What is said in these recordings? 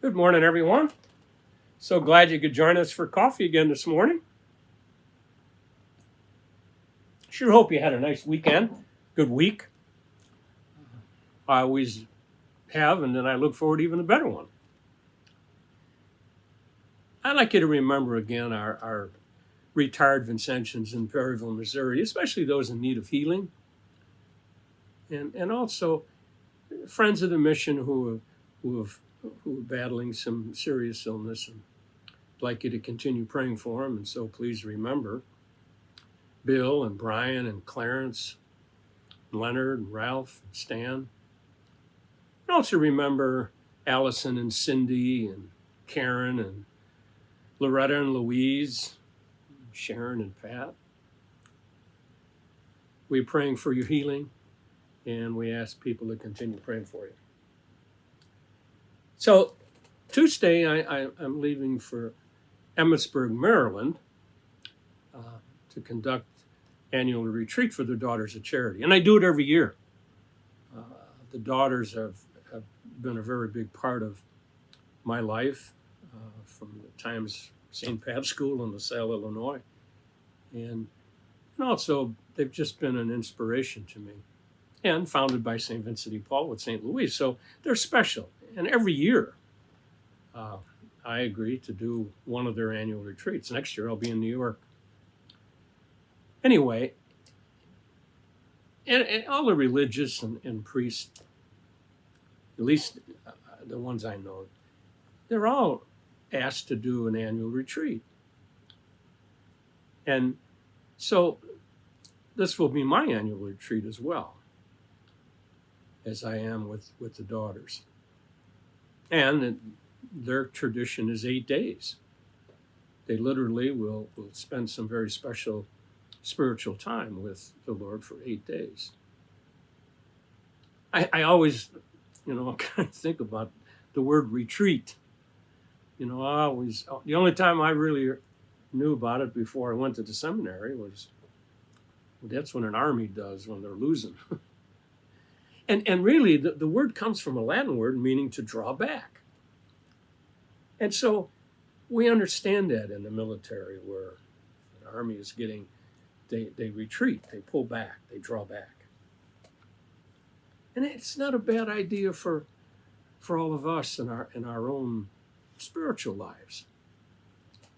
Good morning, everyone. So glad you could join us for coffee again this morning. Sure hope you had a nice weekend, good week. I always have, and then I look forward to even a better one. I'd like you to remember again our retired Vincentians in Perryville, Missouri, especially those in need of healing, and also friends of the mission who are battling some serious illness. And I'd like you to continue praying for them. And so please remember Bill and Brian and Clarence, Leonard and Ralph, and Stan. And also remember Allison and Cindy and Karen and Loretta and Louise, Sharon and Pat. We're praying for your healing, and we ask people to continue praying for you. So Tuesday, I'm leaving for Emmitsburg, Maryland, to conduct annual retreat for their Daughters of Charity. And I do it every year. The daughters have been a very big part of my life from the times St. Pat's School in LaSalle, Illinois. And also, they've just been an inspiration to me. And founded by St. Vincent de Paul with St. Louis. So they're special. And every year, I agree to do one of their annual retreats. Next year, I'll be in New York. Anyway, and all the religious and priests, at least the ones I know, they're all asked to do an annual retreat. And so this will be my annual retreat as well, as I am with the daughters. And their tradition is 8 days. They literally will spend some very special spiritual time with the Lord for 8 days. I always, kind of think about the word retreat. The only time I really knew about it before I went to the seminary was, that's when an army does when they're losing. And really, the word comes from a Latin word meaning to draw back. And so we understand that in the military, where an army is getting, they retreat, they pull back, they draw back. And it's not a bad idea for all of us in our own spiritual lives,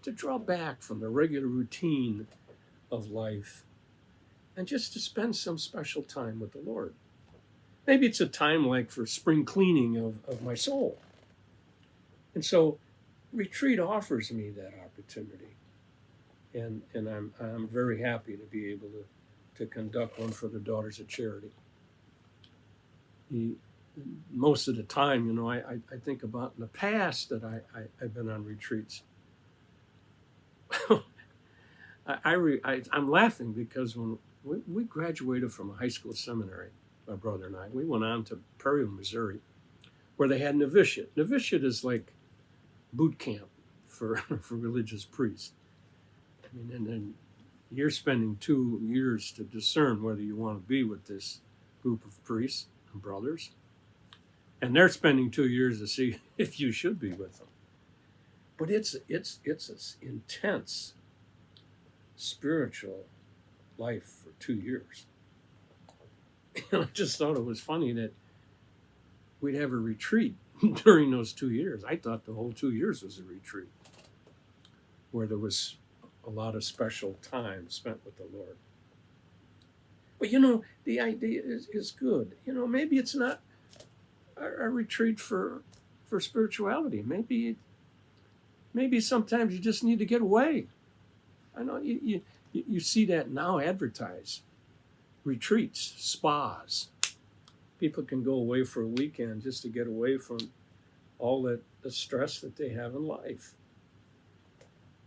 to draw back from the regular routine of life and just to spend some special time with the Lord. Maybe it's a time like for spring cleaning of my soul. And so retreat offers me that opportunity. And I'm very happy to be able to conduct one for the Daughters of Charity. Most of the time, I think about in the past that I've been on retreats. I'm laughing because when we graduated from a high school seminary, my brother and I, we went on to Perryville, Missouri, where they had novitiate. Novitiate is like boot camp for religious priests. And then you're spending 2 years to discern whether you want to be with this group of priests and brothers. And they're spending 2 years to see if you should be with them. But it's an intense spiritual life for 2 years. And I just thought it was funny that we'd have a retreat during those 2 years. I thought the whole 2 years was a retreat where there was a lot of special time spent with the Lord. But the idea is good. Maybe it's not a retreat for spirituality. Maybe sometimes you just need to get away. I know you see that now advertised. Retreats, spas. People can go away for a weekend just to get away from all the stress that they have in life.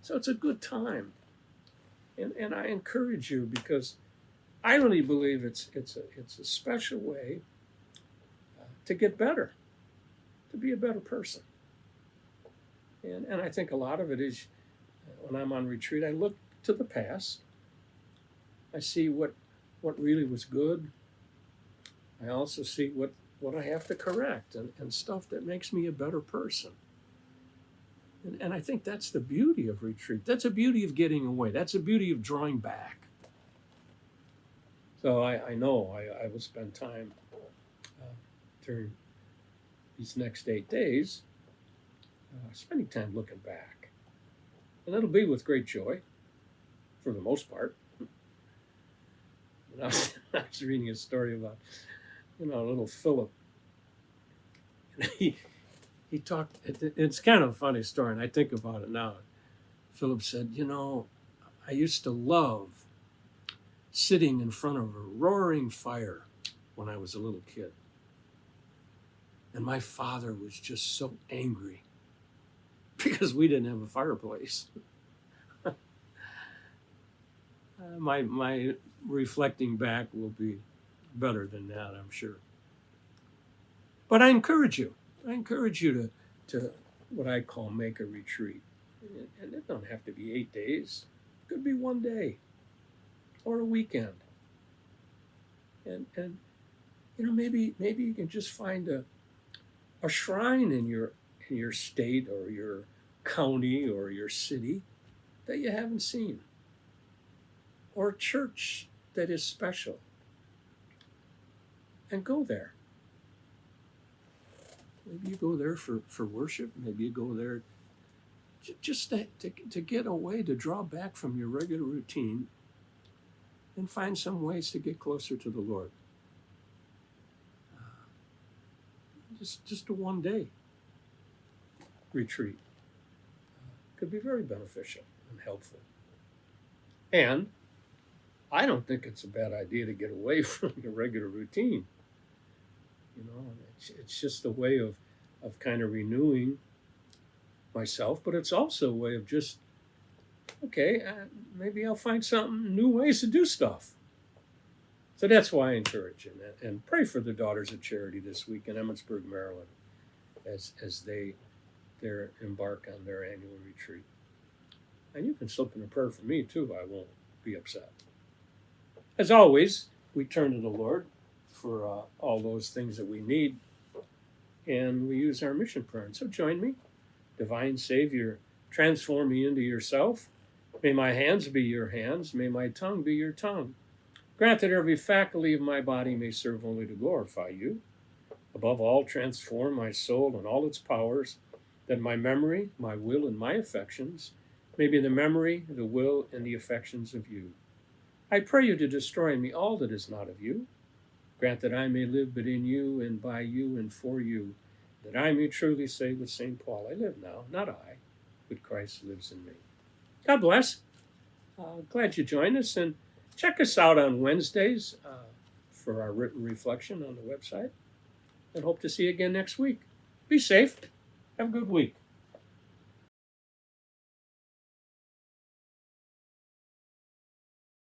So it's a good time. And I encourage you, because I really believe it's a special way to get better, to be a better person. And I think a lot of it is, when I'm on retreat, I look to the past. I see what really was good. I also see what I have to correct and stuff that makes me a better person. And I think that's the beauty of retreat. That's the beauty of getting away. That's the beauty of drawing back. So I know I will spend time during these next 8 days spending time looking back. And it'll be with great joy, for the most part. And I was reading a story about, little Philip. And he talked, it's kind of a funny story, and I think about it now. Philip said, I used to love sitting in front of a roaring fire when I was a little kid. And my father was just so angry because we didn't have a fireplace. My reflecting back will be better than that, I'm sure. But I encourage you to what I call make a retreat. And it don't have to be 8 days. It could be 1 day or a weekend. And maybe you can just find a shrine in your state or your county or your city that you haven't seen, or a church that is special, and go there. Maybe you go there for worship. Maybe you go there just to get away, to draw back from your regular routine and find some ways to get closer to the Lord. Just a 1 day retreat could be very beneficial and helpful. And I don't think it's a bad idea to get away from your regular routine. It's just a way of kind of renewing myself, but it's also a way of just, maybe I'll find some new ways to do stuff. So that's why I encourage you, and pray for the Daughters of Charity this week in Emmitsburg, Maryland, as they embark on their annual retreat. And you can slip in a prayer for me too. I won't be upset. As always, we turn to the Lord for all those things that we need, and we use our mission prayer. And so join me. Divine Savior, transform me into yourself. May my hands be your hands. May my tongue be your tongue. Grant that every faculty of my body may serve only to glorify you. Above all, transform my soul and all its powers, that my memory, my will, and my affections may be the memory, the will, and the affections of you. I pray you to destroy in me all that is not of you. Grant that I may live but in you and by you and for you, that I may truly say with St. Paul, I live now, not I, but Christ lives in me. God bless. Glad you joined us, and check us out on Wednesdays for our written reflection on the website, and hope to see you again next week. Be safe. Have a good week.